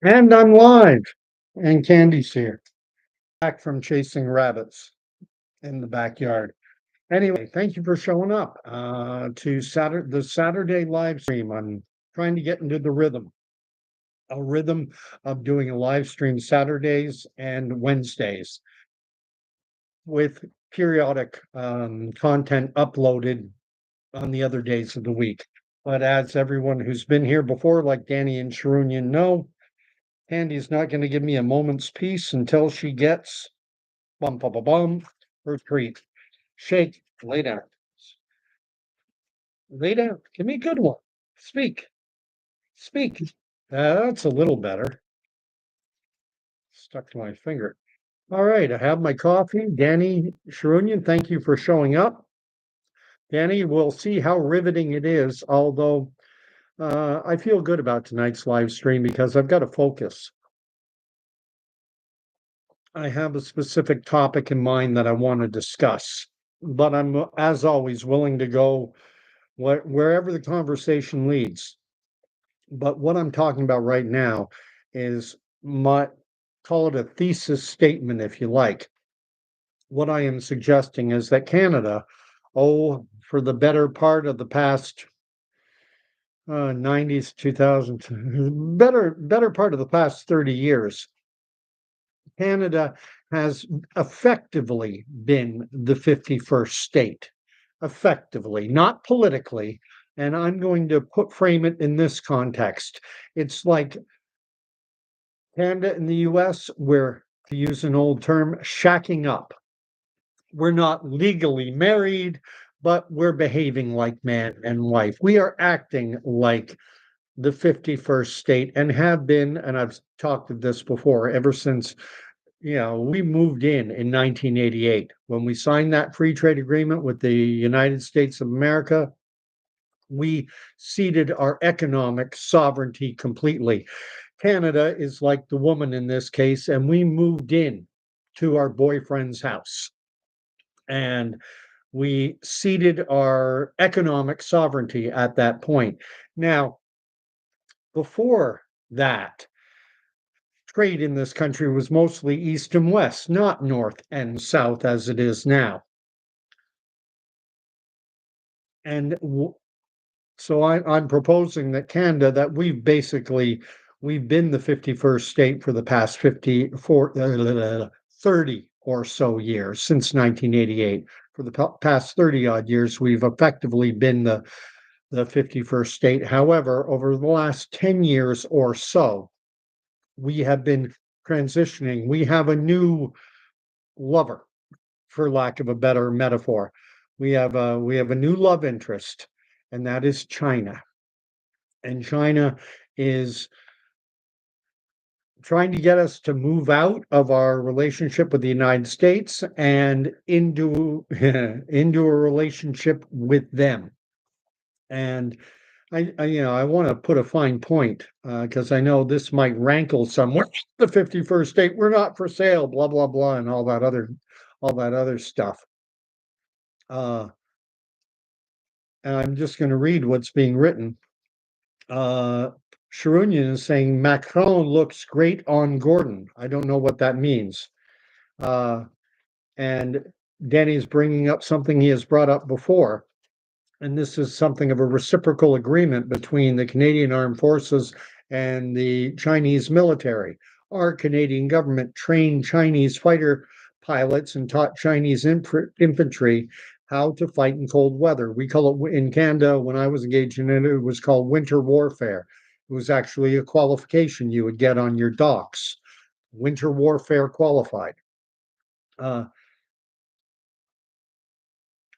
And I'm live, and Candy's here, back from chasing rabbits in the backyard. Anyway, thank you for showing up to the Saturday live stream. I'm trying to get into the rhythm of doing a live stream Saturdays and Wednesdays with periodic content uploaded on the other days of the week. But as everyone who's been here before, like Danny and Sharunian, know, Candy's not going to give me a moment's peace until she gets bum bum bum bum her treat. Shake, lay down. Lay down. Give me a good one. Speak. Speak. That's a little better. Stuck to my finger. All right, I have my coffee. Danny Sharunian, thank you for showing up. Danny, we'll see how riveting it is, although I feel good about tonight's live stream because I've got to focus. I have a specific topic in mind that I want to discuss, but I'm, as always, willing to go wherever the conversation leads. But what I'm talking about right now is call it a thesis statement, if you like. What I am suggesting is that Canada, for the better part of the past 90s, 2000, better part of the past 30 years, Canada has effectively been the 51st state, effectively, not politically. And I'm going to frame it in this context. It's like Canada and the US, we're, to use an old term, shacking up. We're not legally married, but we're behaving like man and wife. We are acting like the 51st state and have been, and I've talked of this before, ever since we moved in 1988 when we signed that free trade agreement with the United States of America. We ceded our economic sovereignty completely. Canada is like the woman in this case, and we moved in to our boyfriend's house and we ceded our economic sovereignty at that point. Now, before that, trade in this country was mostly east and west, not north and south as it is now. And so I'm proposing that Canada, that we've been the 51st state for the past 30 or so years, since 1988. For the past 30 odd years, we've effectively been the 51st state. However, over the last 10 years or so, we have been transitioning. We have a new lover, for lack of a better metaphor. We have a new love interest, and that is China. And China is trying to get us to move out of our relationship with the United States and into into a relationship with them. And I want to put a fine point because I know this might rankle somewhere. The 51st state, we're not for sale, blah blah blah, and all that other stuff. Uh, and I'm just going to read what's being written. Sharunian is saying Macron looks great on Gordon. I don't know what that means. And Danny's bringing up something he has brought up before. And this is something of a reciprocal agreement between the Canadian Armed Forces and the Chinese military. Our Canadian government trained Chinese fighter pilots and taught Chinese infantry how to fight in cold weather. We call it, in Canada, when I was engaged in it, it was called winter warfare. It was actually a qualification you would get on your docks. Winter warfare qualified.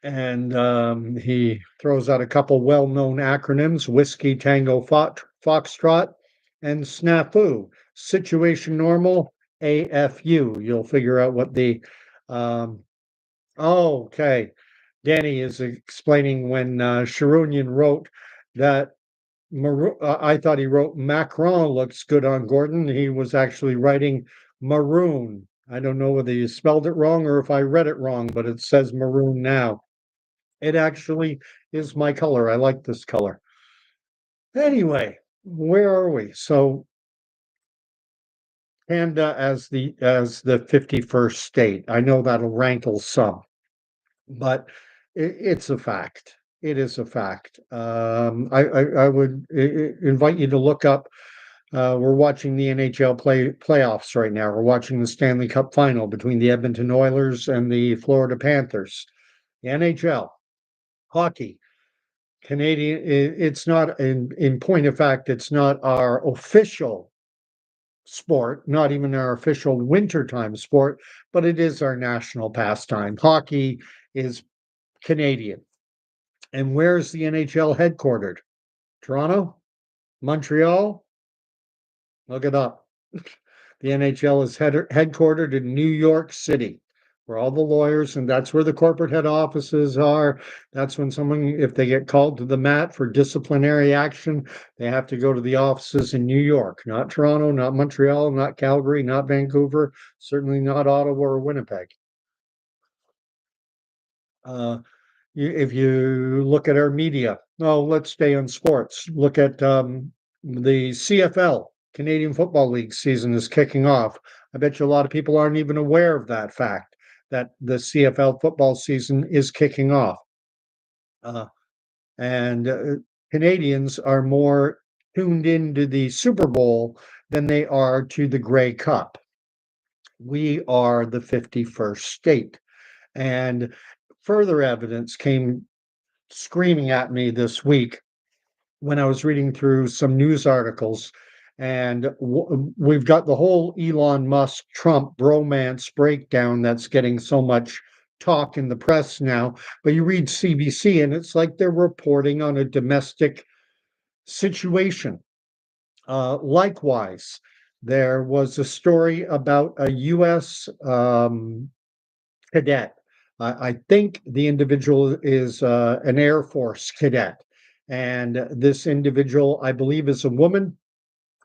And he throws out a couple well-known acronyms: Whiskey Tango Foxtrot and SNAFU. Situation normal, AFU. You'll figure out what the okay. Danny is explaining when Sharunian wrote that I thought he wrote Macron looks good on Gordon. He was actually writing maroon. I don't know whether you spelled it wrong or if I read it wrong, but it says maroon now. It actually is my color. I like this color. Anyway, where are we? So Canada as the 51st state. I know that'll rankle some, but it's a fact. It is a fact. I would invite you to look up. We're watching the NHL playoffs right now. We're watching the Stanley Cup final between the Edmonton Oilers and the Florida Panthers. The NHL, hockey, Canadian. It's not in point of fact. It's not our official sport, not even our official wintertime sport, but it is our national pastime. Hockey is Canadian. And where's the NHL headquartered? Toronto? Montreal? Look it up. The NHL is headquartered in New York City, where all the lawyers, and that's where the corporate head offices are. That's when someone, if they get called to the mat for disciplinary action, they have to go to the offices in New York, not Toronto, not Montreal, not Calgary, not Vancouver, certainly not Ottawa or Winnipeg. Uh, if you look at our media, let's stay on sports. Look at the CFL, Canadian Football League season is kicking off. I bet you a lot of people aren't even aware of that fact, that the CFL football season is kicking off. And Canadians are more tuned into the Super Bowl than they are to the Grey Cup. We are the 51st state. And further evidence came screaming at me this week when I was reading through some news articles. And we've got the whole Elon Musk Trump bromance breakdown that's getting so much talk in the press now. But you read CBC and it's like they're reporting on a domestic situation. Likewise, there was a story about a U.S. Cadet. I think the individual is an Air Force cadet. And this individual, I believe, is a woman,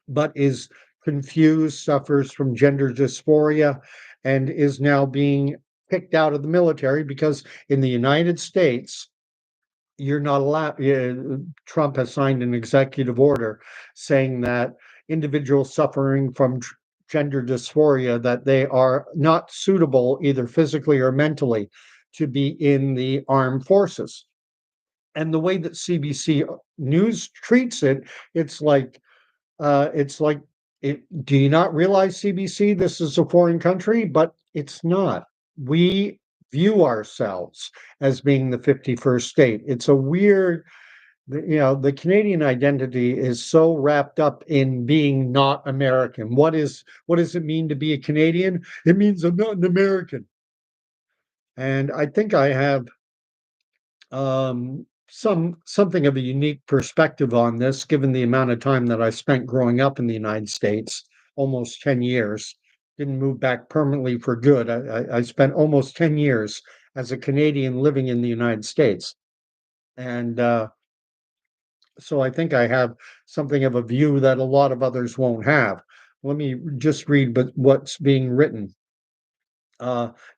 but is confused, suffers from gender dysphoria, and is now being kicked out of the military because in the United States, you're not allowed. Trump has signed an executive order saying that individuals suffering from gender dysphoria, that they are not suitable either physically or mentally to be in the armed forces. And the way that CBC News treats it, it's like it's like do you not realize, CBC, this is a foreign country? But it's not. We view ourselves as being the 51st state. It's a weird, the Canadian identity is so wrapped up in being not American. What does it mean to be a Canadian? It means I'm not an American. And I think I have something of a unique perspective on this, given the amount of time that I spent growing up in the United States, almost 10 years. Didn't move back permanently for good. I spent almost 10 years as a Canadian living in the United States. And so I think I have something of a view that a lot of others won't have. Let me just read what's being written.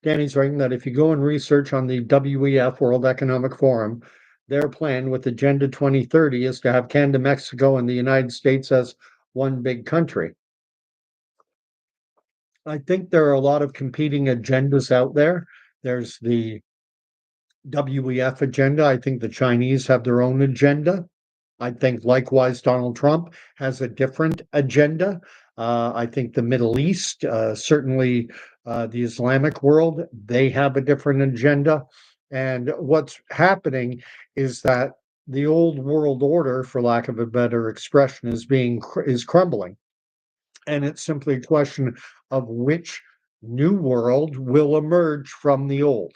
Danny's writing that if you go and research on the WEF, World Economic Forum, their plan with Agenda 2030 is to have Canada, Mexico, and the United States as one big country. I think there are a lot of competing agendas out there. There's the WEF agenda. I think the Chinese have their own agenda. I think likewise, Donald Trump has a different agenda. I think the Middle East, certainly the Islamic world, they have a different agenda. And what's happening is that the old world order, for lack of a better expression, is crumbling. And it's simply a question of which new world will emerge from the old.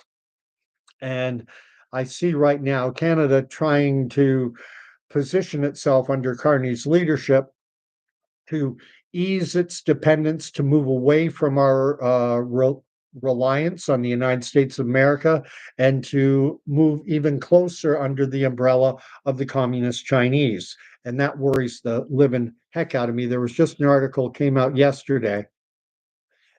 And I see right now Canada trying to position itself under Carney's leadership to ease its dependence, to move away from our reliance on the United States of America, and to move even closer under the umbrella of the communist Chinese. And that worries the living heck out of me. There was just an article came out yesterday,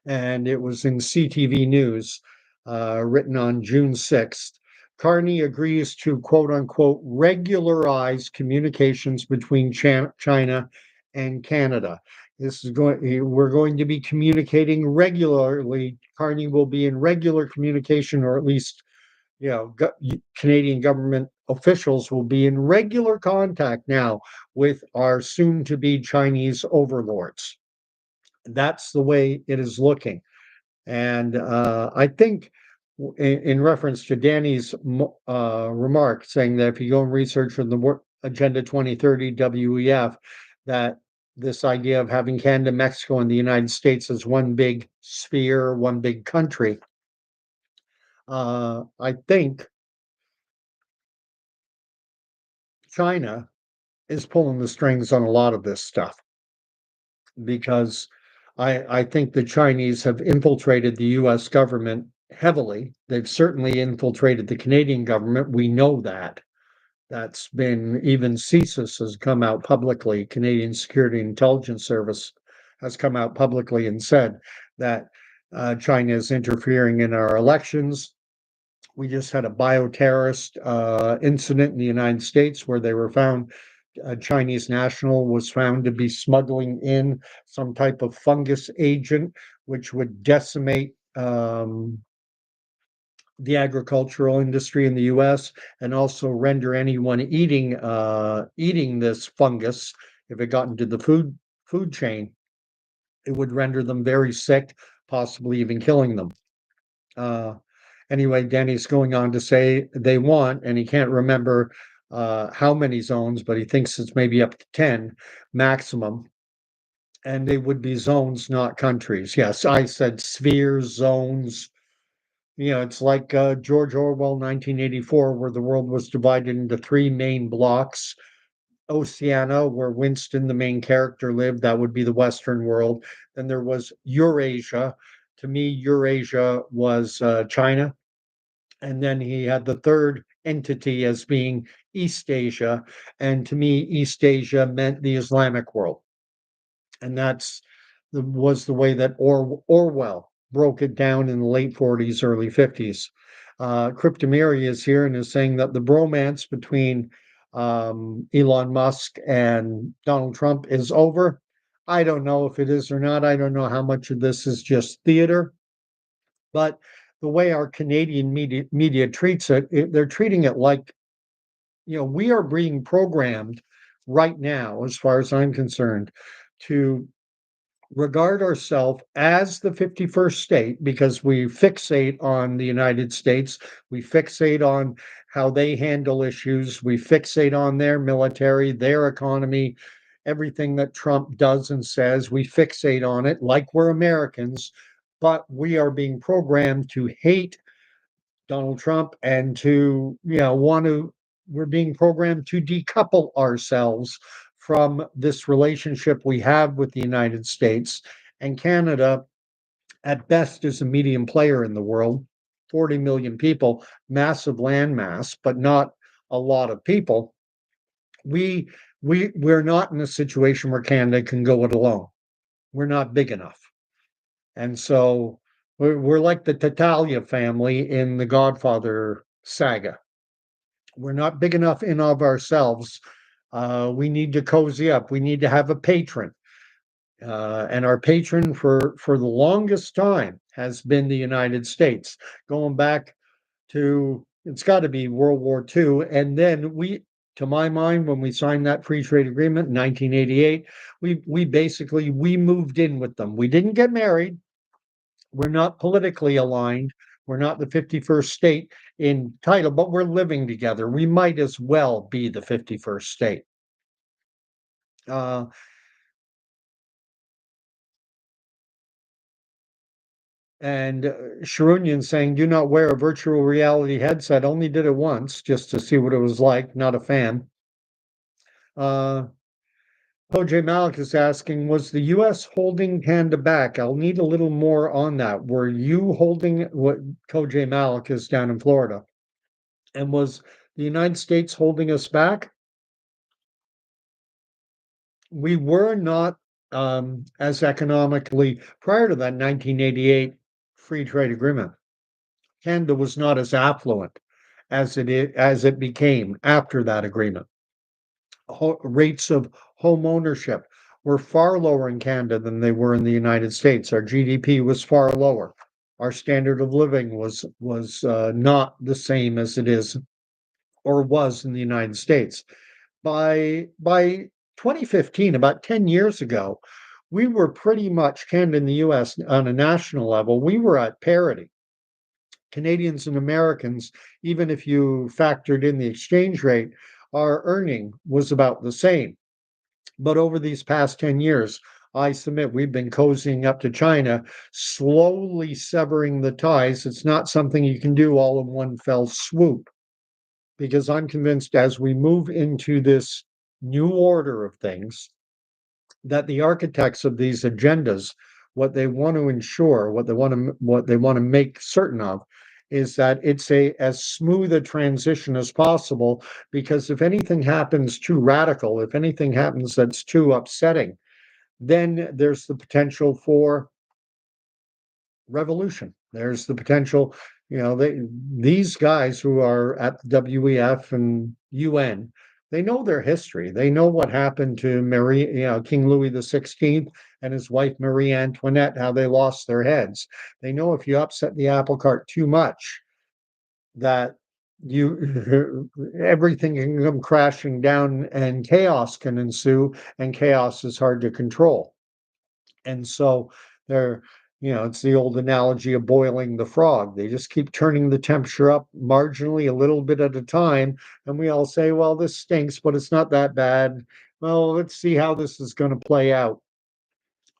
and it was in CTV News, written on June 6th. Carney agrees to quote unquote regularize communications between China and Canada. We're going to be communicating regularly. Carney will be in regular communication, or at least, Canadian government officials will be in regular contact now with our soon to be Chinese overlords. That's the way it is looking. And I think, in reference to Danny's remark, saying that if you go and research on the Agenda 2030 WEF, that this idea of having Canada, Mexico, and the United States as one big sphere, one big country, I think China is pulling the strings on a lot of this stuff, because I think the Chinese have infiltrated the US government heavily. They've certainly infiltrated the Canadian government. We know that. That's been, even CSIS has come out publicly, Canadian Security Intelligence Service has come out publicly and said that China is interfering in our elections. We just had a bioterrorist incident in the United States where they were found, a Chinese national was found to be smuggling in some type of fungus agent, which would decimate the agricultural industry in the US, and also render anyone eating this fungus, if it got into the food chain, it would render them very sick, possibly even killing them. Anyway, Danny's going on to say they want, and he can't remember how many zones, but he thinks it's maybe up to 10 maximum. And they would be zones, not countries. Yes, I said spheres, zones. It's like George Orwell, 1984, where the world was divided into three main blocks. Oceania, where Winston, the main character, lived, that would be the Western world. Then there was Eurasia. To me, Eurasia was China. And then he had the third entity as being East Asia. And to me, East Asia meant the Islamic world. And was the way that Orwell broke it down in the late 40s, early 50s. Cryptomiri is here and is saying that the bromance between Elon Musk and Donald Trump is over. I don't know if it is or not. I don't know how much of this is just theater. But the way our Canadian media treats it, they're treating it like, we are being programmed right now, as far as I'm concerned, to regard ourselves as the 51st state, because we fixate on the United States, we fixate on how they handle issues, we fixate on their military, their economy, everything that Trump does and says, we fixate on it like we're Americans, but we are being programmed to hate Donald Trump and to, we're being programmed to decouple ourselves from this relationship we have with the United States. And Canada, at best, is a medium player in the world. 40 million people, massive landmass, but not a lot of people. We're not in a situation where Canada can go it alone. We're not big enough. And so we're like the Tattaglia family in the Godfather saga. We're not big enough in of ourselves. We need to cozy up. We need to have a patron. And our patron for the longest time has been the United States, going back to, it's got to be World War II. And then to my mind, when we signed that free trade agreement in 1988, we basically moved in with them. We didn't get married. We're not politically aligned. We're not the 51st state in title, but we're living together. We might as well be the 51st state. And Sharunian saying, do not wear a virtual reality headset. Only did it once just to see what it was like. Not a fan. Koj Malik is asking, was the U.S. holding Canada back? I'll need a little more on that. Were you holding what Koj Malik is down in Florida? And was the United States holding us back? We were not as economically, prior to that 1988 free trade agreement. Canada was not as affluent as it became after that agreement. Rates of home ownership were far lower in Canada than they were in the United States. Our GDP was far lower. Our standard of living was not the same as it is or was in the United States. By 2015, about 10 years ago, we were pretty much Canada and the US on a national level, we were at parity. Canadians and Americans, even if you factored in the exchange rate, our earning was about the same. But over these past 10 years, I submit we've been cozying up to China, slowly severing the ties. It's not something you can do all in one fell swoop, because I'm convinced as we move into this new order of things, that the architects of these agendas, what they want to ensure, what they want to make certain of, is that it's a as smooth a transition as possible. Because if anything happens too radical, if anything happens that's too upsetting, then there's the potential for revolution. There's the potential, these guys who are at the WEF and UN, they know their history. They know what happened to King Louis XVI and his wife Marie Antoinette, how they lost their heads. They know if you upset the apple cart too much, that you everything can come crashing down and chaos can ensue, and chaos is hard to control. And so they're, it's the old analogy of boiling the frog. They just keep turning the temperature up marginally, a little bit at a time. And we all say, well, this stinks, but it's not that bad. Well, let's see how this is going to play out.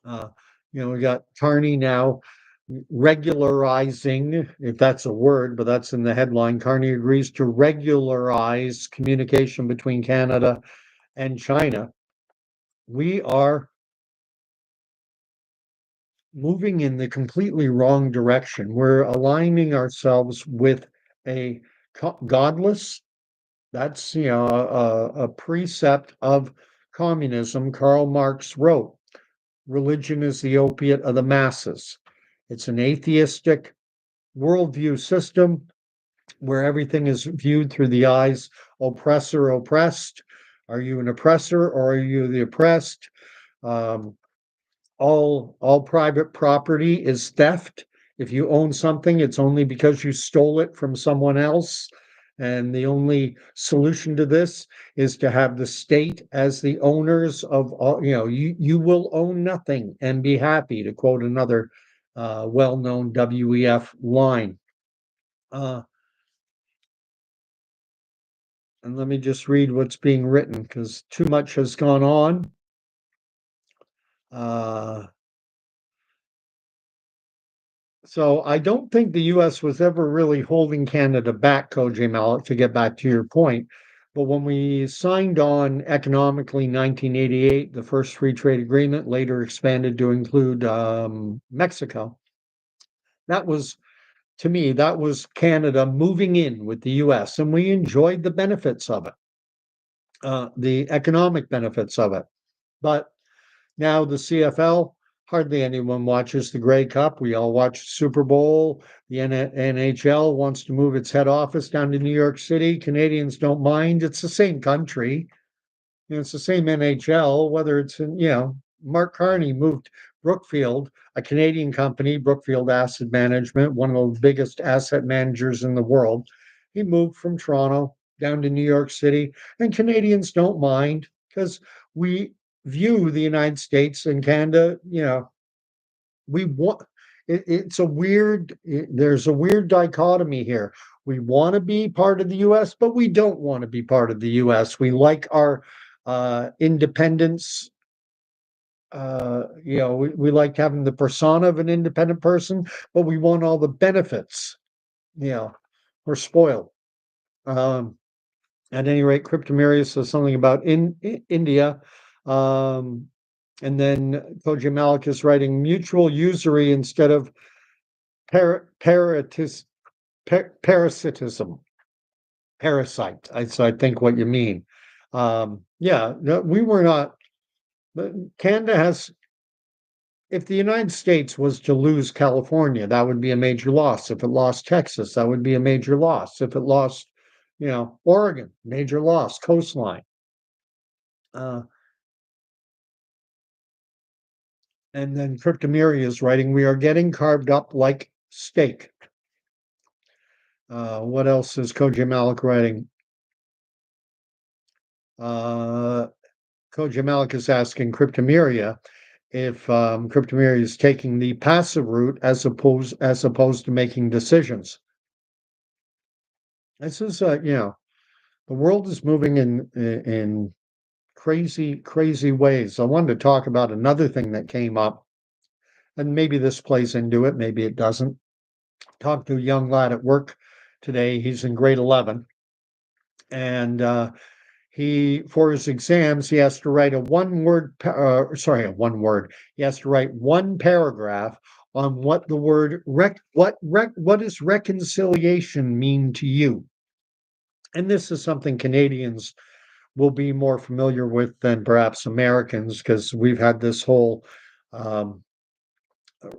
Uh, we got Carney now regularizing, if that's a word, but that's in the headline. Carney agrees to regularize communication between Canada and China. We are moving in the completely wrong direction. We're aligning ourselves with a godless, that's a precept of communism. Karl Marx wrote, religion is the opiate of the masses. It's an atheistic worldview system where everything is viewed through the eyes, oppressor, oppressed. Are you an oppressor or are you the oppressed? Um, all private property is theft. If you own something, it's only because you stole it from someone else. And the only solution to this is to have the state as the owners of all, you will own nothing and be happy, to quote another well-known WEF line. And let me just read what's being written, because too much has gone on. So I don't think the US was ever really holding Canada back, Koji Malik, to get back to your point. But when we signed on economically 1988, the first free trade agreement, later expanded to include Mexico, that was, to me, that was Canada moving in with the US, and we enjoyed the benefits of it, the economic benefits of it. But now the CFL, hardly anyone watches the Grey Cup. We all watch Super Bowl. The NHL wants to move its head office down to New York City. Canadians don't mind. It's the same country. It's the same NHL, whether it's in, Mark Carney moved Brookfield, a Canadian company, Brookfield Asset Management, one of the biggest asset managers in the world. He moved from Toronto down to New York City, and Canadians don't mind because we view the United States and Canada, we want it's a weird, there's a weird dichotomy here. We want to be part of the US, but we don't want to be part of the US. We like our independence. We like having the persona of an independent person, but we want all the benefits. We're spoiled. At any rate, Cryptomarius says something about in India. And then Koji Malik is writing mutual usury instead of parasitism. Parasite. So I think what you mean. No, we were not. But Canada has. If the United States was to lose California, that would be a major loss. If it lost Texas, that would be a major loss. If it lost, Oregon, major loss, coastline. And then Cryptomeria is writing, we are getting carved up like steak. What else is Koji Malik writing? Koji Malik is asking Cryptomeria if Cryptomeria is taking the passive route as opposed to making decisions. This is the world is moving in crazy ways. I wanted to talk about another thing that came up, and maybe this plays into it, maybe it doesn't. Talked to a young lad at work today. He's in grade 11, and for his exams, he has to write a one-word. He has to write one paragraph on what the word what does reconciliation mean to you. And this is something Canadians will be more familiar with than perhaps Americans, because we've had this whole um,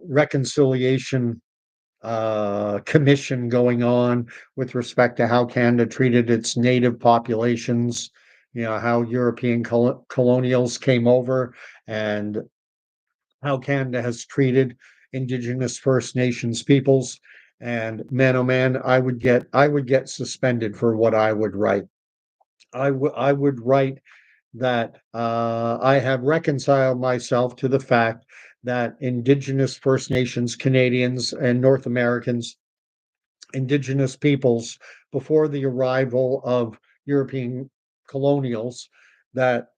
reconciliation commission going on with respect to how Canada treated its native populations, how European colonials came over, and how Canada has treated Indigenous First Nations peoples. And man, oh man, I would get suspended for what I would write. I would write that I have reconciled myself to the fact that Indigenous First Nations Canadians and North Americans, Indigenous peoples, before the arrival of European colonials, that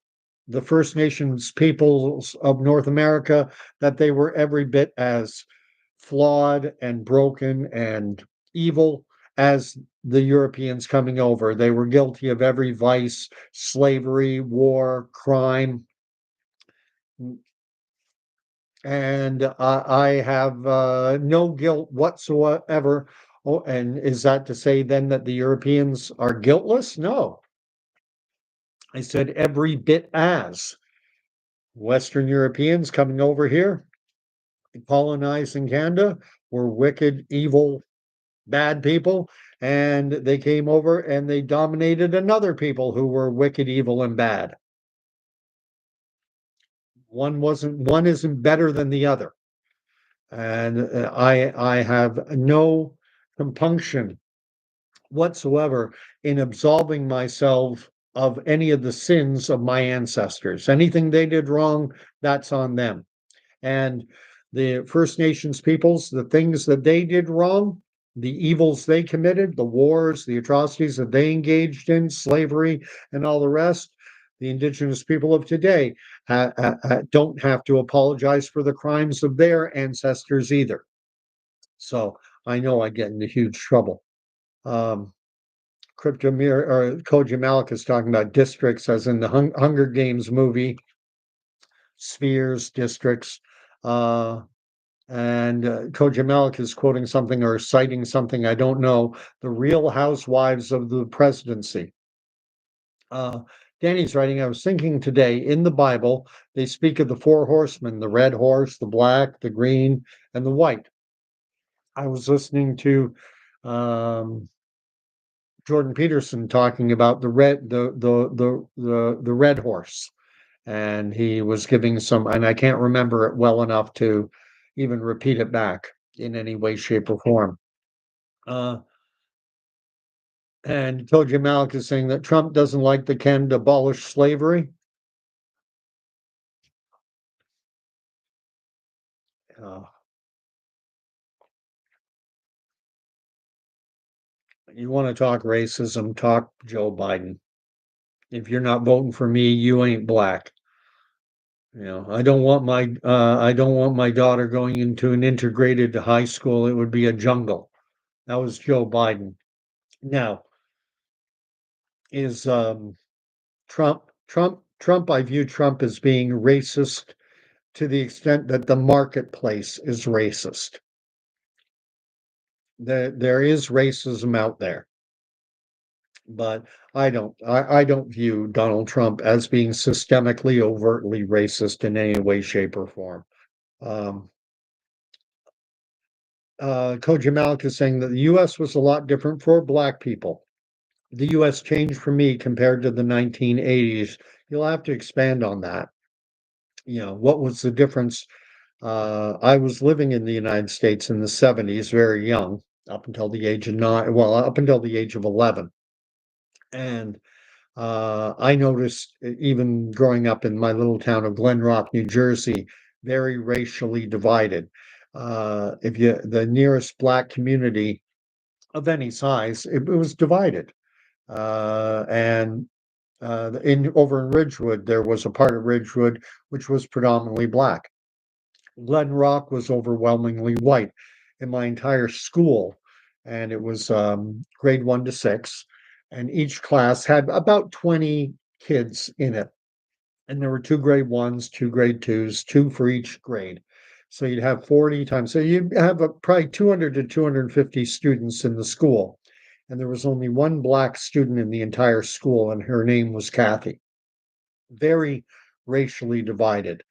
the First Nations peoples of North America, that they were every bit as flawed and broken and evil as the Europeans coming over. They were guilty of every vice, slavery, war, crime. And I have no guilt whatsoever. Oh, and is that to say then that the Europeans are guiltless? No. I said every bit as Western Europeans coming over here, colonizing Canada, were wicked, evil, bad people, and they came over and they dominated another people who were wicked, evil, and bad. One isn't better than the other. And I have no compunction whatsoever in absolving myself of any of the sins of my ancestors. Anything they did wrong, that's on them. And the First Nations peoples, the things that they did wrong, the evils they committed, the wars, the atrocities that they engaged in, slavery, and all the rest, the Indigenous people of today don't have to apologize for the crimes of their ancestors either. So I know I get into huge trouble. Um, Cryptomir or Koji Malik is talking about districts, as in the Hunger Games movie, spheres, districts. And Koji Malik is quoting something or citing something, I don't know, the Real Housewives of the Presidency. Danny's writing, I was thinking today, in the Bible, they speak of the four horsemen, the red horse, the black, the green, and the white. I was listening to Jordan Peterson talking about the red horse, and he was giving some, and I can't remember it well enough to even repeat it back in any way, shape, or form. And Koji Malik is saying that Trump doesn't like the Canada abolish slavery. You want to talk racism, talk Joe Biden. If you're not voting for me, you ain't black. I don't want my daughter going into an integrated high school. It would be a jungle. That was Joe Biden. Now, is Trump, I view Trump as being racist to the extent that the marketplace is racist. There is racism out there, but I don't view Donald Trump as being systemically, overtly racist in any way, shape, or form. Koji Malik is saying that the U.S. was a lot different for black people. The U.S. changed for me compared to the 1980s. You'll have to expand on that. What was the difference I was living in the United States in the 70s, very young, up until the age of 9, well, up until the age of 11. And I noticed even growing up in my little town of Glen Rock, New Jersey, very racially divided. If you the nearest black community of any size, it was divided. And in over in Ridgewood, there was a part of Ridgewood which was predominantly black. Glen Rock was overwhelmingly white in my entire school, and it was grade 1 to 6, and each class had about 20 kids in it. And there were two grade ones, two grade twos, two for each grade. So you'd have 40 times. So you'd have probably 200 to 250 students in the school. And there was only one black student in the entire school, and her name was Kathy. Very racially divided.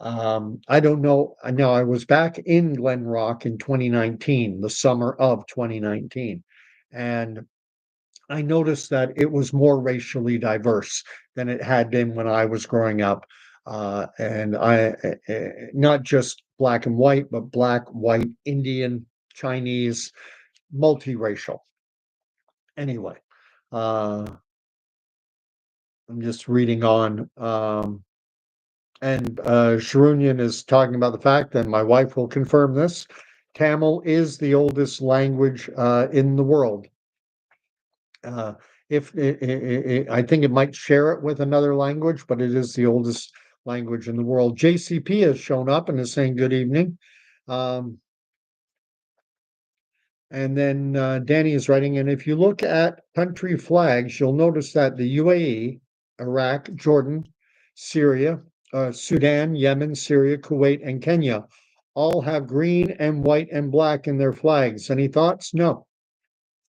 I don't know. Now, I was back in Glen Rock in 2019, the summer of 2019, and I noticed that it was more racially diverse than it had been when I was growing up. And not just black and white, but black, white, Indian, Chinese, multiracial. Anyway, uh, I'm just reading on. And Sharunian is talking about the fact, and my wife will confirm this, Tamil is the oldest language in the world. Uh, if I think it might share it with another language, but it is the oldest language in the world. JCP has shown up and is saying good evening. Um, and then Danny is writing, and if you look at country flags, you'll notice that the UAE, Iraq, Jordan, Syria, Sudan, Yemen, Syria, Kuwait, and Kenya all have green and white and black in their flags. Any thoughts? No.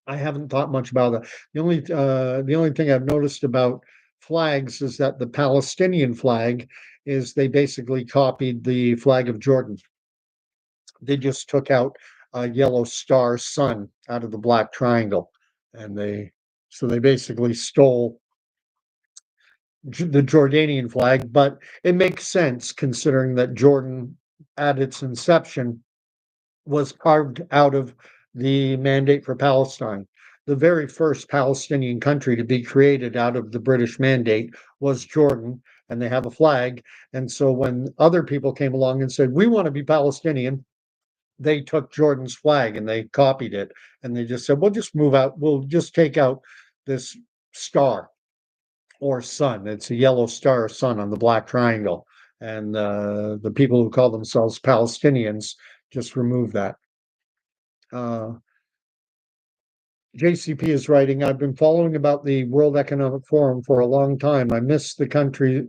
I haven't thought much about that. The only thing I've noticed about flags is that the Palestinian flag is they basically copied the flag of Jordan. They just took out a yellow star sun out of the black triangle, and they basically stole the Jordanian flag. But it makes sense considering that Jordan, at its inception, was carved out of the Mandate for Palestine. The very first Palestinian country to be created out of the British Mandate was Jordan, and they have a flag. And so when other people came along and said, "We want to be Palestinian," they took Jordan's flag and they copied it. And they just said, "We'll just move out, we'll just take out this star or sun. It's a yellow star or sun on the black triangle." And the people who call themselves Palestinians just remove that. Uh, JCP is writing, I've been following about the World Economic Forum for a long time. I miss the countries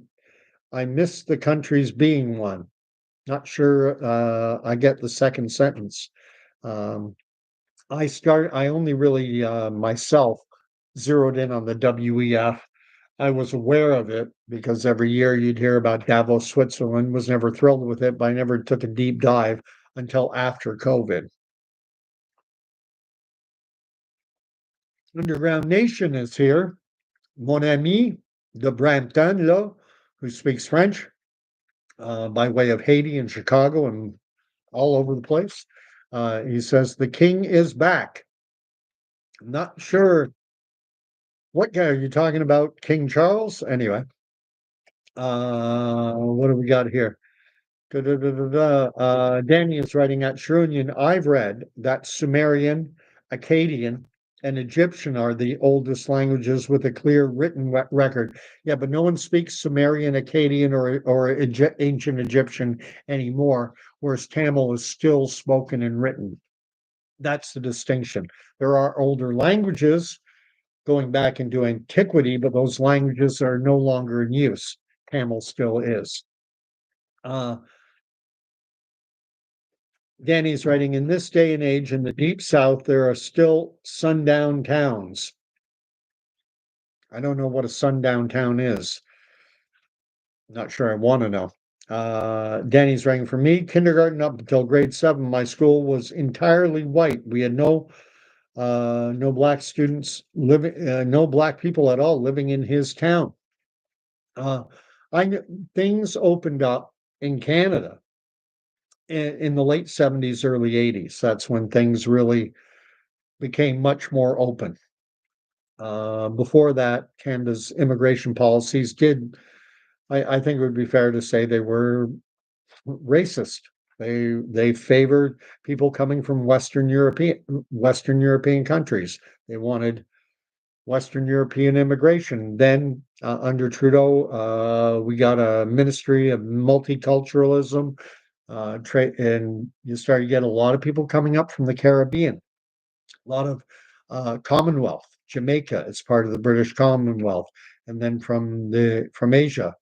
being one. Not sure I get the second sentence. Um, I only really myself zeroed in on the WEF. I was aware of it because every year you'd hear about Davos, Switzerland, was never thrilled with it, but I never took a deep dive until after COVID. Underground Nation is here. Mon ami de Brampton, là, who speaks French by way of Haiti and Chicago and all over the place. He says, the king is back. I'm not sure what guy are you talking about, King Charles? Anyway, what do we got here? Danny is writing at Shrunian. I've read that Sumerian, Akkadian, and Egyptian are the oldest languages with a clear written record. Yeah, but no one speaks Sumerian, Akkadian, or ancient Egyptian anymore, whereas Tamil is still spoken and written. That's the distinction. There are older languages going back into antiquity, but those languages are no longer in use. Tamil still is. Danny's writing, in this day and age in the deep south, there are still sundown towns. I don't know what a sundown town is. Not sure I want to know. Danny's writing, for me, kindergarten up until grade 7, my school was entirely white. We had no black students living, no black people at all living in his town. Uh, things opened up in Canada in the late 70s, early 80s. That's when things really became much more open. Before that, Canada's immigration policies did, I think it would be fair to say they were racist. They favored people coming from Western European countries. They wanted Western European immigration. Then under Trudeau, we got a ministry of multiculturalism, trade, and you started to get a lot of people coming up from the Caribbean, a lot of Commonwealth. Jamaica is part of the British Commonwealth, and then from Asia,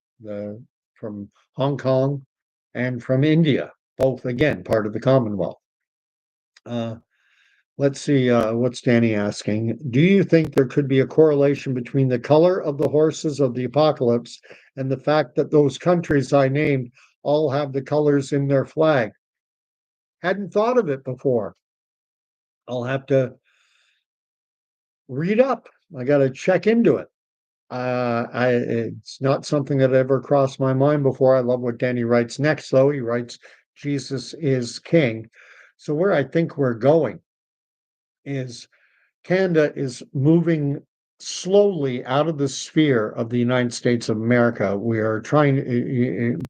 from Hong Kong, and from India, both again part of the Commonwealth. Uh, let's see, what's Danny asking? Do you think there could be a correlation between the color of the horses of the apocalypse and the fact that those countries I named all have the colors in their flag? Hadn't thought of it before. I'll have to read up. I got to check into it. It's not something that ever crossed my mind before. I love what Danny writes next, though. He writes, Jesus is king. So where I think we're going is Canada is moving slowly out of the sphere of the United States of America. We are trying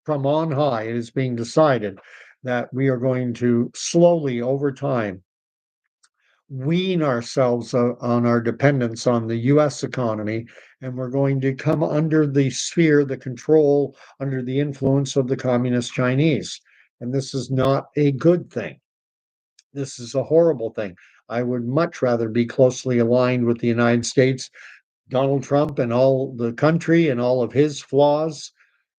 from on high, it is being decided that we are going to slowly over time wean ourselves on our dependence on the US economy, and we're going to come under the sphere, the control, under the influence of the communist Chinese. And this is not a good thing. This is a horrible thing. I would much rather be closely aligned with the United States, Donald Trump, and all the country and all of his flaws.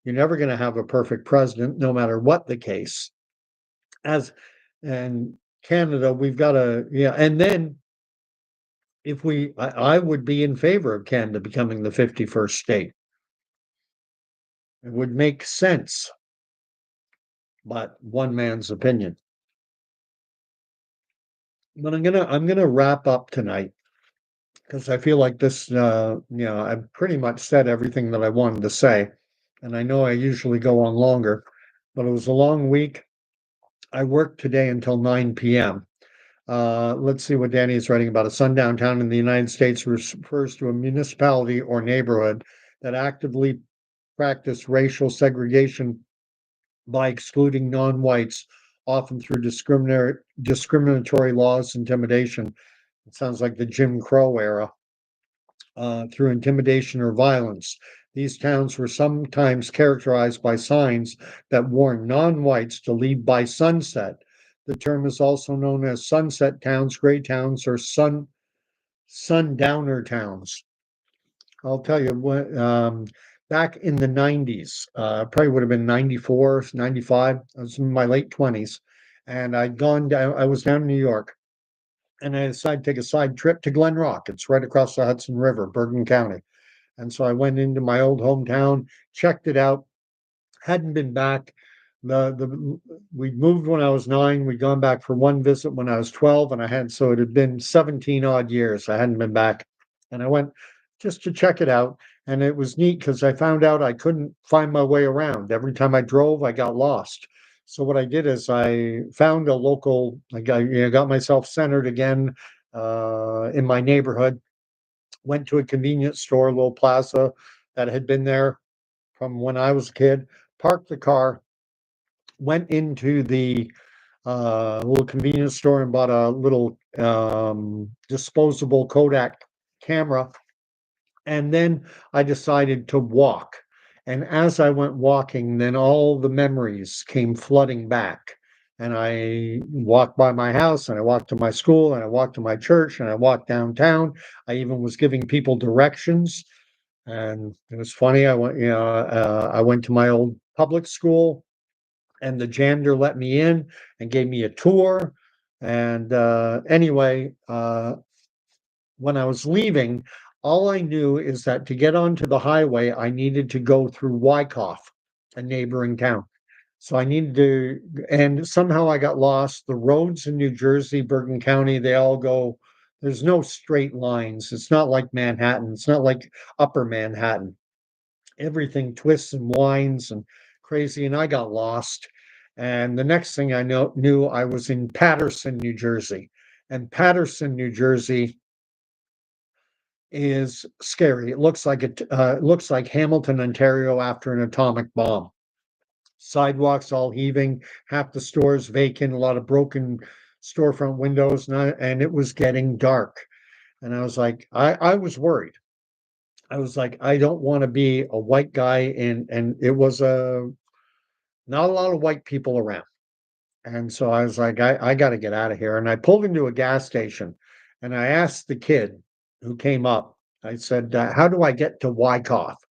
You're never going to have a perfect president, no matter what the case. As and Canada, we've got to, yeah, and then if I would be in favor of Canada becoming the 51st state. It would make sense, but one man's opinion. But I'm gonna wrap up tonight because I feel like this, I've pretty much said everything that I wanted to say, and I know I usually go on longer, but it was a long week. I worked today until 9 p.m. Let's see what Danny is writing about. A sundown town in the United States refers to a municipality or neighborhood that actively practice racial segregation by excluding non-whites, often through discriminatory laws, intimidation. It sounds like the Jim Crow era, through intimidation or violence. These towns were sometimes characterized by signs that warned non-whites to leave by sunset. The term is also known as sunset towns, gray towns, or sundowner towns. I'll tell you what, back in the 90s, probably would have been 94, 95. I was in my late 20s, and I'd gone down, I was down in New York, and I decided to take a side trip to Glen Rock. It's right across the Hudson River, Bergen County. And so I went into my old hometown, checked it out, hadn't been back. We moved when I was 9. We'd gone back for one visit when I was 12, and so it had been 17 odd years. I hadn't been back, and I went just to check it out. And it was neat because I found out I couldn't find my way around. Every time I drove, I got lost. So what I did is I found a local. Got myself centered again in my neighborhood. Went to a convenience store, a little plaza that had been there from when I was a kid. Parked the car, went into the little convenience store and bought a little disposable Kodak camera. And then I decided to walk. And as I went walking, then all the memories came flooding back. And I walked by my house, and I walked to my school, and I walked to my church, and I walked downtown. I even was giving people directions. And it was funny. I went to my old public school, and the janitor let me in and gave me a tour. And anyway, when I was leaving, all I knew is that to get onto the highway, I needed to go through Wyckoff, a neighboring town. So I needed to, and somehow I got lost. The roads in New Jersey, Bergen County, they all go, there's no straight lines. It's not like Manhattan. It's not like Upper Manhattan. Everything twists and winds and crazy. And I got lost. And the next thing I knew, I was in Paterson, New Jersey. And Paterson, New Jersey is scary. It looks like Hamilton, Ontario after an atomic bomb. Sidewalks all heaving, half the stores vacant, a lot of broken storefront windows, and it was getting dark. And I was like, I was worried. I was like, I don't want to be a white guy and it was not a lot of white people around. And so I was like, I got to get out of here. And I pulled into a gas station and I asked the kid who came up, I said, how do I get to Wyckoff?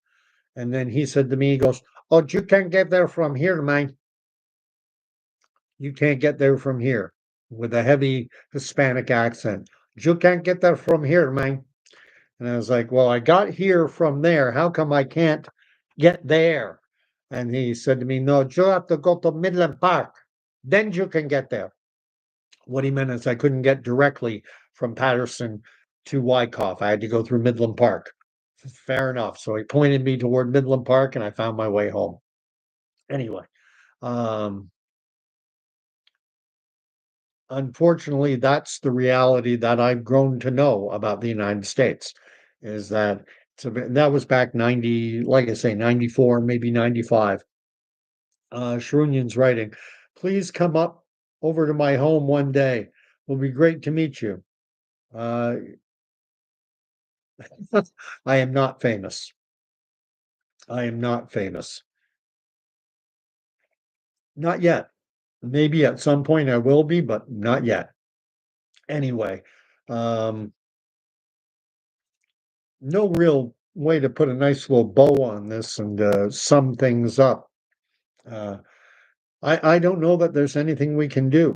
And then he said to me, he goes, oh, you can't get there from here, man. You can't get there from here with a heavy Hispanic accent. You can't get there from here, man. And I was like, well, I got here from there. How come I can't get there? And he said to me, no, you have to go to Midland Park. Then you can get there. What he meant is I couldn't get directly from Paterson to Wyckoff. I had to go through Midland Park. Fair enough. So he pointed me toward Midland Park and I found my way home. Anyway, um, unfortunately, that's the reality that I've grown to know about the United States is that that was back 90, like I say, 94, maybe 95. Shrunyan's writing, please come up over to my home one day. It will be great to meet you. Uh, I am not famous. I am not famous. Not yet. Maybe at some point I will be, but not yet. Anyway, um, no real way to put a nice little bow on this and sum things up. Uh, I don't know that there's anything we can do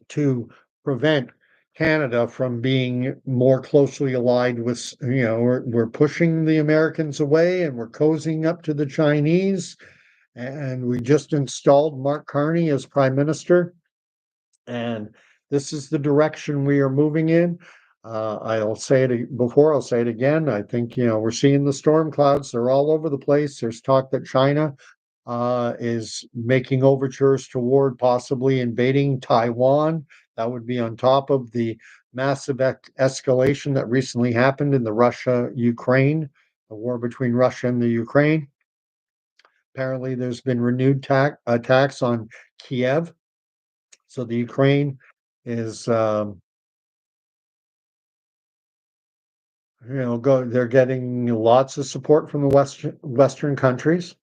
to prevent Canada from being more closely allied with, we're pushing the Americans away and we're cozying up to the Chinese. And we just installed Mark Carney as prime minister. And this is the direction we are moving in. I'll say it before, I'll say it again. I think, we're seeing the storm clouds. They're all over the place. There's talk that China is making overtures toward possibly invading Taiwan. That would be on top of the massive escalation that recently happened in the Russia-Ukraine, the war between Russia and the Ukraine. Apparently, there's been renewed attacks on Kiev. So the Ukraine is, they're getting lots of support from the Western countries.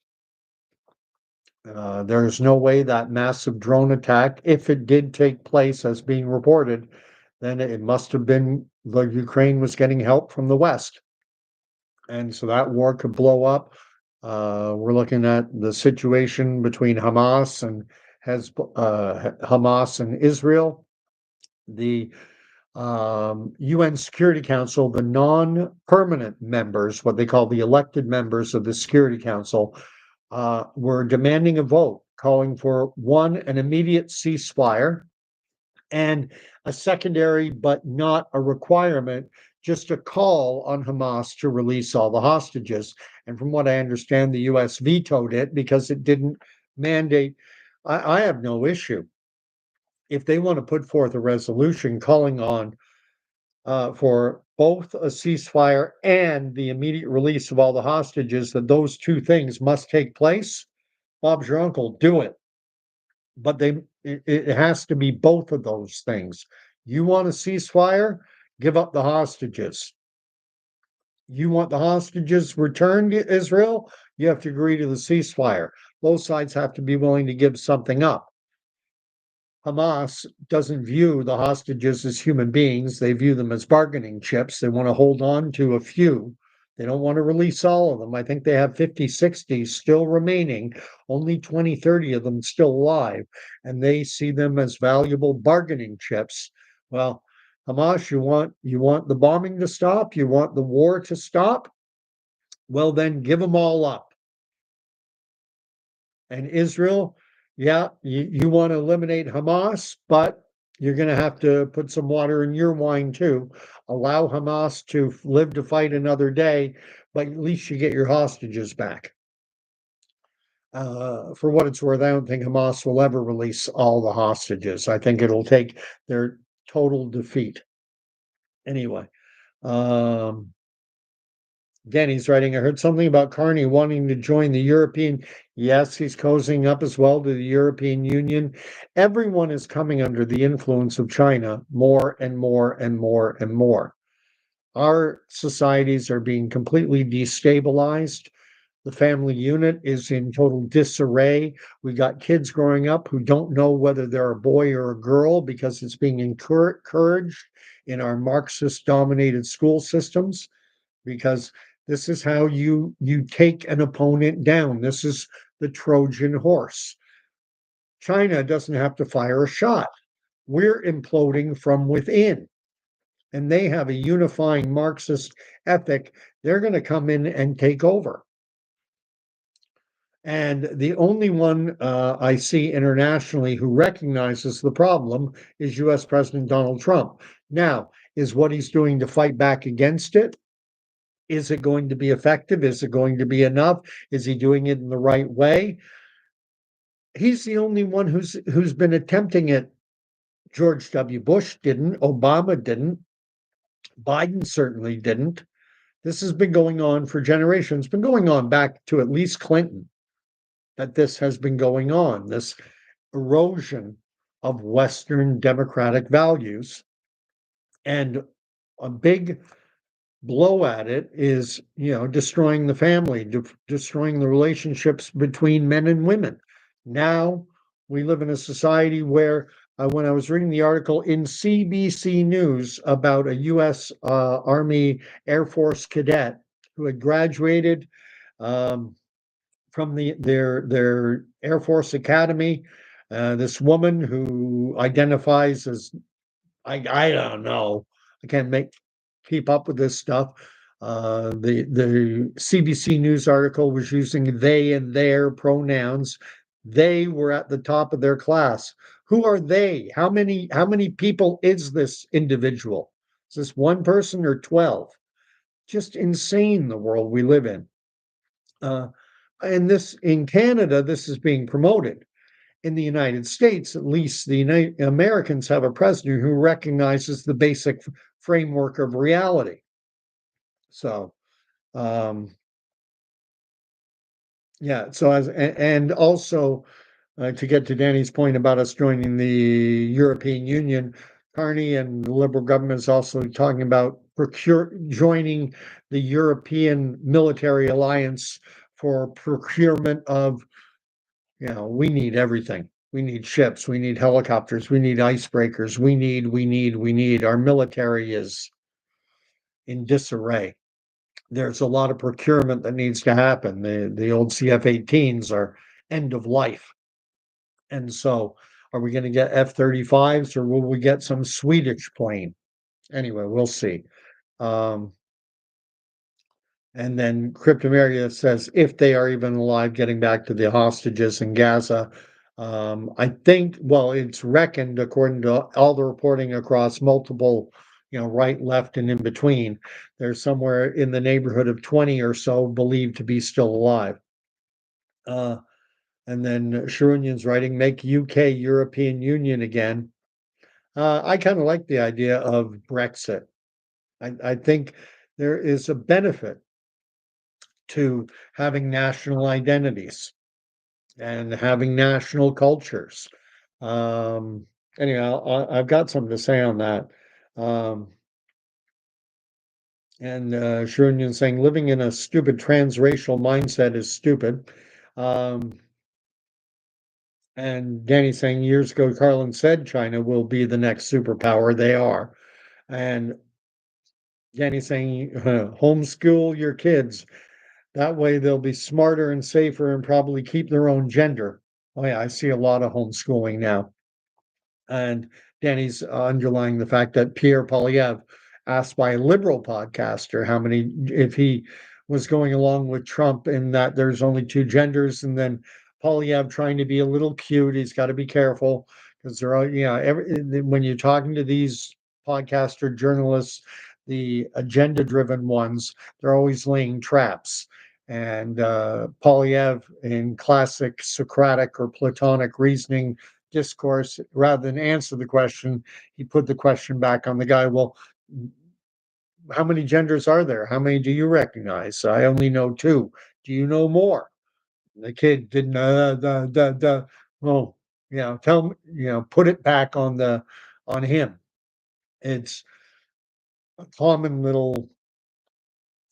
There's no way that massive drone attack, if it did take place as being reported, then it must have been the Ukraine was getting help from the West. And so that war could blow up. We're looking at the situation between Hamas and Israel. The UN Security Council, the non-permanent members, what they call the elected members of the Security Council, were demanding a vote, calling for an immediate ceasefire, and a secondary but not a requirement, just a call on Hamas to release all the hostages. And from what I understand, the US vetoed it because it didn't mandate. I have no issue if they want to put forth a resolution calling on for both a ceasefire and the immediate release of all the hostages, that those two things must take place. Bob's your uncle, do it. But it has to be both of those things. You want a ceasefire? Give up the hostages. You want the hostages returned to Israel? You have to agree to the ceasefire. Both sides have to be willing to give something up. Hamas doesn't view the hostages as human beings. They view them as bargaining chips. They want to hold on to a few. They don't want to release all of them. I think they have 50, 60 still remaining, only 20, 30 of them still alive, and they see them as valuable bargaining chips. Well, Hamas, you want the bombing to stop? You want the war to stop? Well, then give them all up. And Israel, yeah, you want to eliminate Hamas, but you're going to have to put some water in your wine too. Allow Hamas to live to fight another day, but at least you get your hostages back. For what it's worth, I don't think Hamas will ever release all the hostages. I think it'll take their total defeat. Anyway, um, Danny's writing, I heard something about Carney wanting to join the European. Yes, he's cozying up as well to the European Union. Everyone is coming under the influence of China more and more and more and more. Our societies are being completely destabilized. The family unit is in total disarray. We got kids growing up who don't know whether they're a boy or a girl because it's being encouraged in our Marxist dominated school systems, because this is how you take an opponent down. This is the Trojan horse. China doesn't have to fire a shot. We're imploding from within, and they have a unifying Marxist ethic. They're going to come in and take over. And the only one I see internationally who recognizes the problem is US President Donald Trump. Now, is what he's doing to fight back against it? Is it going to be effective? Is it going to be enough? Is he doing it in the right way? He's the only one who's been attempting it. George W. Bush didn't. Obama didn't. Biden certainly didn't. This has been going on for generations. It's been going on back to at least Clinton, that this has been going on, this erosion of Western democratic values. And a big blow at it is, destroying the family, destroying the relationships between men and women. Now we live in a society where, when I was reading the article in CBC News about a U.S. Army Air Force cadet who had graduated from their Air Force Academy, this woman who identifies as, I don't know, I can't keep up with this stuff. The CBC News article was using they and their pronouns. They were at the top of their class. Who are they? How many people is this individual? Is this one person or 12? Just insane, the world we live in. And this, in Canada, this is being promoted. In the United States, at least, the Americans have a president who recognizes the basic framework of reality. So, yeah. So and also, to get to Danny's point about us joining the European Union, Carney and the Liberal government is also talking about joining the European military alliance for procurement of, we need everything. We need ships, we need helicopters, we need icebreakers, we need. Our military is in disarray. There's a lot of procurement that needs to happen. The old CF-18s are end of life. And so, are we going to get F-35s, or will we get some Swedish plane? Anyway, we'll see. And then Cryptomeria says, if they are even alive, getting back to the hostages in Gaza. I think, well, it's reckoned, according to all the reporting across multiple, right, left, and in between, there's somewhere in the neighborhood of 20 or so believed to be still alive. And then Sharunian's writing, make UK European Union again. I kind of like the idea of Brexit. I think there is a benefit to having national identities and having national cultures. Anyway, I've got something to say on that. And Shrunian saying living in a stupid transracial mindset is stupid. And Danny saying years ago, Carlin said China will be the next superpower. They are. And Danny saying homeschool your kids. That way they'll be smarter and safer and probably keep their own gender. Oh yeah, I see a lot of homeschooling now. And Danny's underlying the fact that Pierre Poilievre, asked by a liberal podcaster if he was going along with Trump in that there's only two genders, and then Poilievre trying to be a little cute. He's got to be careful because they're all, when you're talking to these podcaster journalists, the agenda driven ones, they're always laying traps. And Polyev, in classic Socratic or Platonic reasoning discourse, rather than answer the question, he put the question back on the guy. Well, how many genders are there? How many do you recognize? I only know two. Do you know more? The kid didn't. Well, tell me. Put it back on him. It's a common little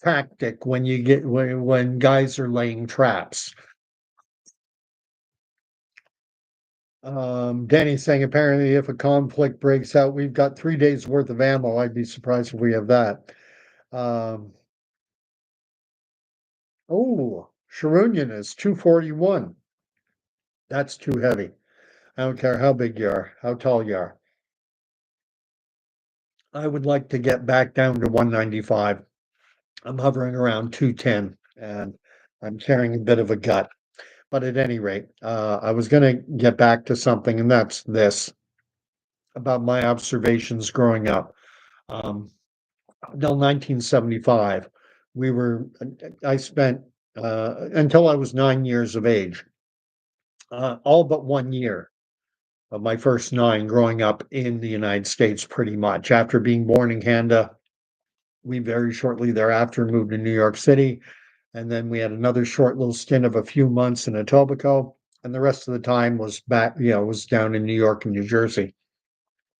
tactic when you get when guys are laying traps. Danny's saying apparently if a conflict breaks out, we've got 3 days worth of ammo. I'd be surprised if we have that. Um, oh, Sharunian is 241. That's too heavy. I don't care how big you are, how tall you are. I would like to get back down to 195. I'm hovering around 210 and I'm carrying a bit of a gut. But at any rate, I was going to get back to something, and that's this about my observations growing up. Um, Until 1975, I spent until I was 9 years of age, all but 1 year of my first nine growing up in the United States, pretty much. After being born in Canada, we very shortly thereafter moved to New York City. And then we had another short little stint of a few months in Etobicoke. And the rest of the time was back, was down in New York and New Jersey.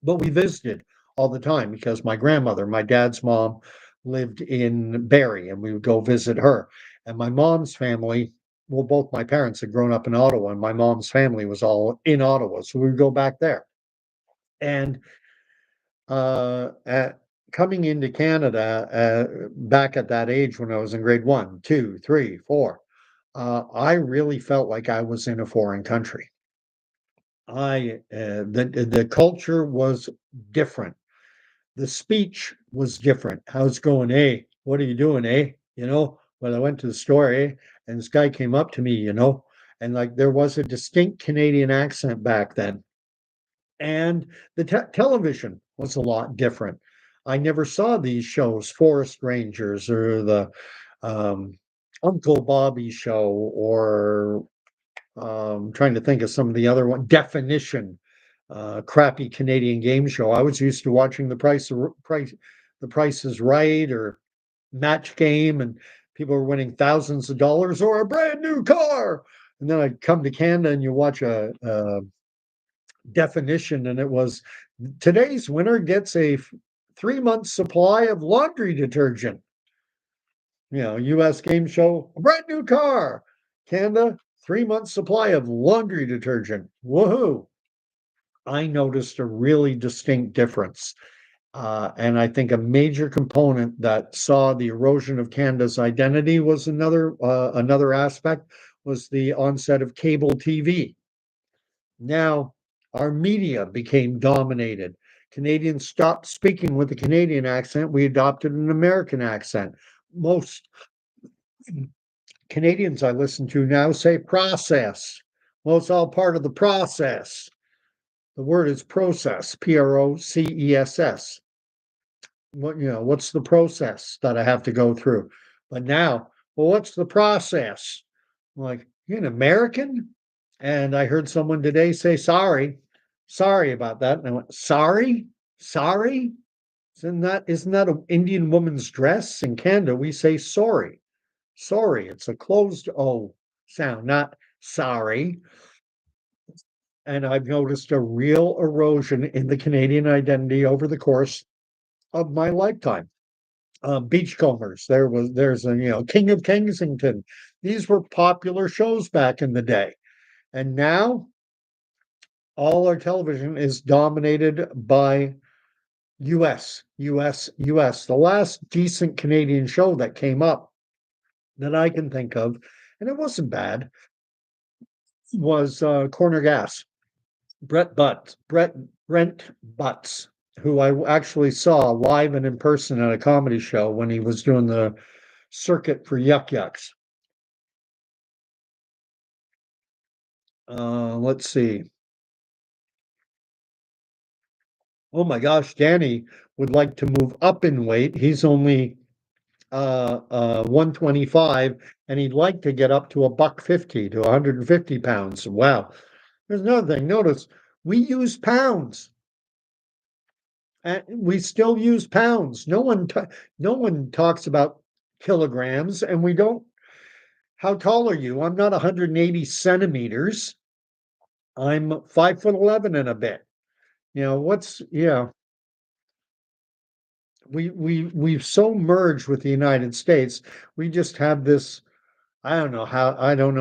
But we visited all the time because my grandmother, my dad's mom, lived in Barrie, and we would go visit her. And my mom's family, well, both my parents had grown up in Ottawa, and my mom's family was all in Ottawa. So we would go back there. And coming into Canada back at that age when I was in grade 1, 2, 3, 4, I really felt like I was in a foreign country. The culture was different. The speech was different. How's it going? Hey, what are you doing? Eh? When I went to the store, and this guy came up to me, and like there was a distinct Canadian accent back then. And the television was a lot different. I never saw these shows, Forest Rangers or the um, Uncle Bobby show, or trying to think of some of the other one, Definition, crappy Canadian game show. I was used to watching The Price is Right, or Match Game, and people were winning thousands of dollars or a brand new car. And then I'd come to Canada and you watch a Definition, and it was today's winner gets a 3 month supply of laundry detergent. US game show, a brand new car. Canada, 3 month supply of laundry detergent. Woohoo! I noticed a really distinct difference. And I think a major component that saw the erosion of Canada's identity was another aspect was the onset of cable TV. Now, our media became dominated. Canadians stopped speaking with a Canadian accent. We adopted an American accent. Most Canadians I listen to now say process. Well, it's all part of the process. The word is process, Process. What's the process that I have to go through? But now, well, what's the process? I'm like, you're an American? And I heard someone today say, sorry about that. And I went, sorry? Isn't that an Indian woman's dress? In Canada, we say sorry. Sorry. It's a closed O sound, not sorry. And I've noticed a real erosion in the Canadian identity over the course of my lifetime. Beachcombers. There's a King of Kensington. These were popular shows back in the day, and now all our television is dominated by US. The last decent Canadian show that came up that I can think of, and it wasn't bad, was Corner Gas. Brent Butts, who I actually saw live and in person at a comedy show when he was doing the circuit for Yuck Yucks. Let's see. Oh my gosh, Danny would like to move up in weight. He's only 125, and he'd like to get up to a buck 50 to 150 pounds. Wow. There's another thing. Notice we use pounds. And we still use pounds. No one talks about kilograms, and we don't. How tall are you? I'm not 180 centimeters. I'm 5'11" and a bit. We've so merged with the United States. We just have this. I don't know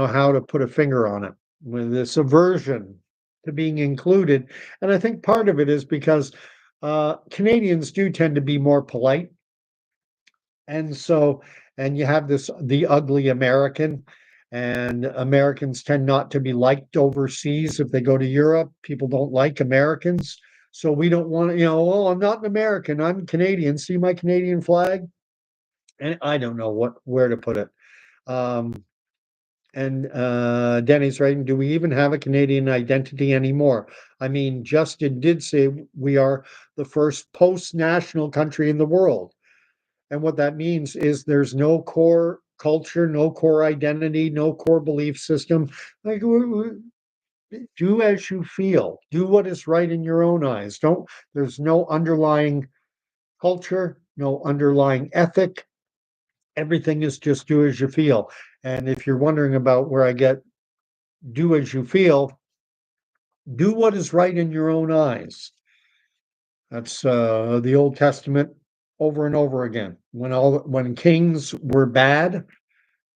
how to put a finger on it, with this aversion to being included. And I think part of it is because Canadians do tend to be more polite. And so, and you have the ugly American, and Americans tend not to be liked overseas. If they go to Europe, people don't like Americans. So we don't want to, oh, I'm not an American, I'm Canadian. See my Canadian flag? And I don't know where to put it. Um, and Denny's writing, do we even have a Canadian identity anymore? I mean, Justin did say we are the first post-national country in the world. And what that means is there's no core culture, no core identity, no core belief system. Like, do as you feel, do what is right in your own eyes. There's no underlying culture, no underlying ethic. Everything is just do as you feel. And if you're wondering about where I get do as you feel, do what is right in your own eyes. That's the Old Testament over and over again. When kings were bad,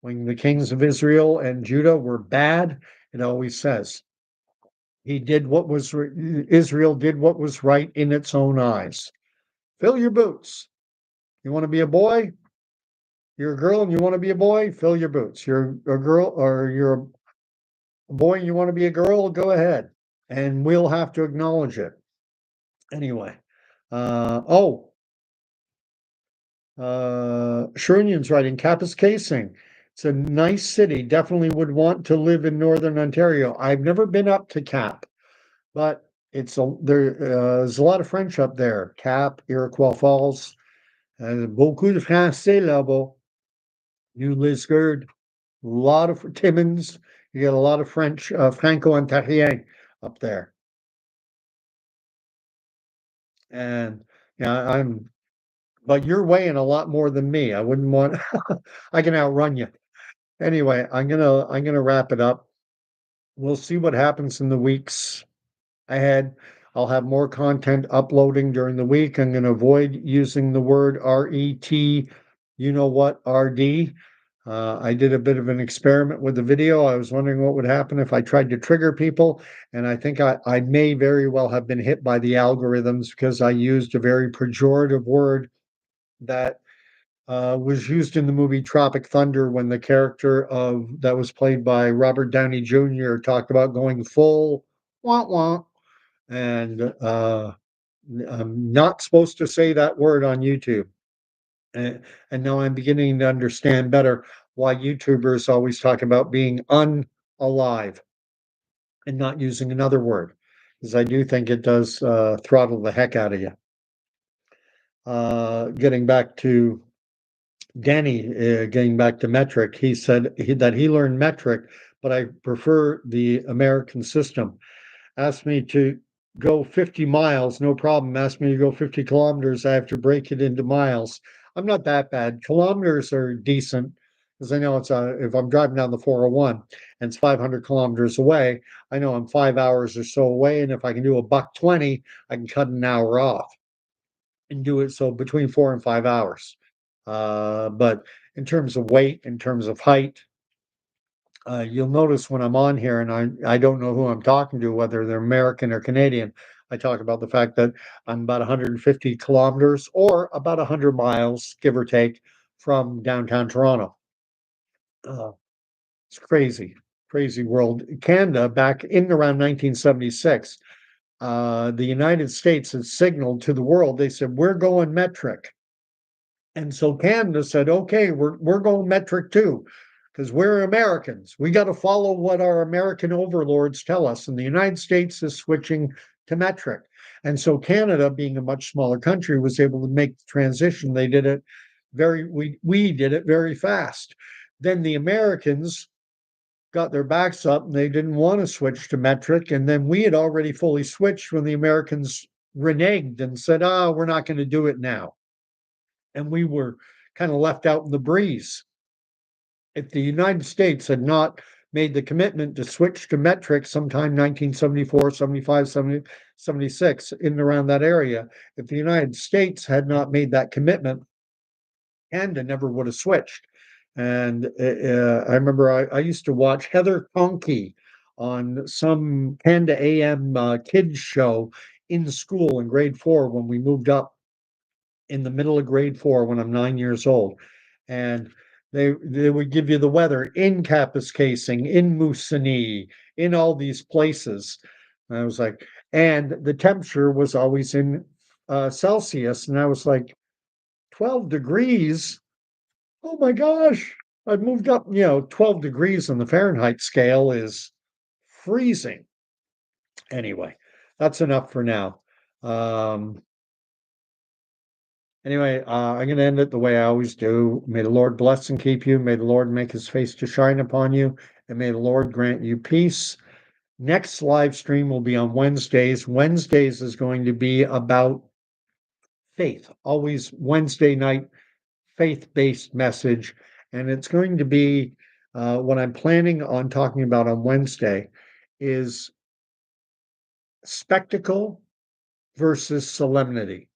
when the kings of Israel and Judah were bad, it always says Israel did what was right in its own eyes. Fill your boots. You want to be a boy? You're a girl and you want to be a boy? Fill your boots. You're a girl or you're a boy and you want to be a girl? Go ahead. And we'll have to acknowledge it. Anyway. Shrunian's writing, Kapuskasing. It's a nice city. Definitely would want to live in Northern Ontario. I've never been up to Cap, but there's a lot of French up there. Cap, Iroquois Falls, beaucoup de Français là-bas. New Liskeard, a lot of Timmins. You get a lot of French, Franco-Ontariens up there. And yeah, but you're weighing a lot more than me. I wouldn't want, I can outrun you. Anyway, I'm gonna wrap it up. We'll see what happens in the weeks ahead. I'll have more content uploading during the week. I'm gonna avoid using the word RET, RD. I did a bit of an experiment with the video. I was wondering what would happen if I tried to trigger people, and I think I may very well have been hit by the algorithms because I used a very pejorative word that was used in the movie Tropic Thunder when the character that was played by Robert Downey Jr. talked about going full wah wah, and I'm not supposed to say that word on YouTube. And now I'm beginning to understand better why YouTubers always talk about being unalive and not using another word, because I do think it does throttle the heck out of you. Getting back to Danny, getting back to metric, he said that he learned metric, but I prefer the American system. Asked me to go 50 miles, no problem. Asked me to go 50 kilometers, I have to break it into miles. I'm not that bad. Kilometers are decent because I know if I'm driving down the 401 and it's 500 kilometers away, I know I'm 5 hours or so away. And if I can do a buck 20, I can cut an hour off and do it so between 4 and 5 hours. But in terms of weight, in terms of height, you'll notice when I'm on here and I don't know who I'm talking to, whether they're American or Canadian. I talk about the fact that I'm about 150 kilometers or about 100 miles, give or take, from downtown Toronto. It's crazy, crazy world. Canada, back in around 1976, the United States had signaled to the world, they said, we're going metric. And so Canada said, okay, we're going metric too, because we're Americans. We got to follow what our American overlords tell us. And the United States is switching to metric. And so Canada, being a much smaller country, was able to make the transition. They did it we did it very fast. Then the Americans got their backs up and they didn't want to switch to metric. And then we had already fully switched when the Americans reneged and said, we're not going to do it now. And we were kind of left out in the breeze. If the United States had not made the commitment to switch to metric sometime 1974, 75, 70, 76, in and around that area, if the United States had not made that commitment, Canada never would have switched. And I remember I used to watch Heather Conkey on some Canada AM kids show in school in grade 4 when we moved up in the middle of grade 4 when I'm 9 years old. And they would give you the weather in Kapuskasing, in Moosonee, in all these places. And I was like, and the temperature was always in Celsius. And I was like, 12 degrees? Oh my gosh. I've moved up, 12 degrees on the Fahrenheit scale is freezing. Anyway, that's enough for now. Anyway, I'm going to end it the way I always do. May the Lord bless and keep you. May the Lord make his face to shine upon you. And may the Lord grant you peace. Next live stream will be on Wednesdays. Wednesdays is going to be about faith. Always Wednesday night, faith-based message. And it's going to be what I'm planning on talking about on Wednesday is spectacle versus solemnity.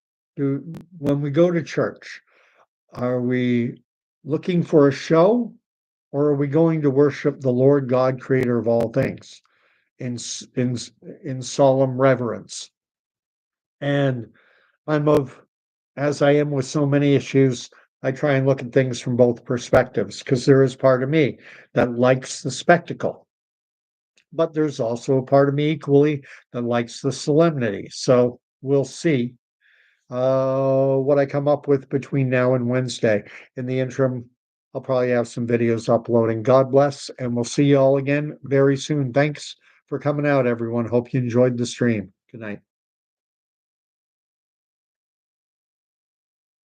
When we go to church, are we looking for a show or are we going to worship the Lord God, creator of all things in solemn reverence? And as I am with so many issues, I try and look at things from both perspectives because there is part of me that likes the spectacle, but there's also a part of me equally that likes the solemnity. So we'll see what I come up with between now and Wednesday. In the interim, I'll probably have some videos uploading. God bless, and we'll see you all again very soon. Thanks for coming out, everyone. Hope you enjoyed the stream. Good night.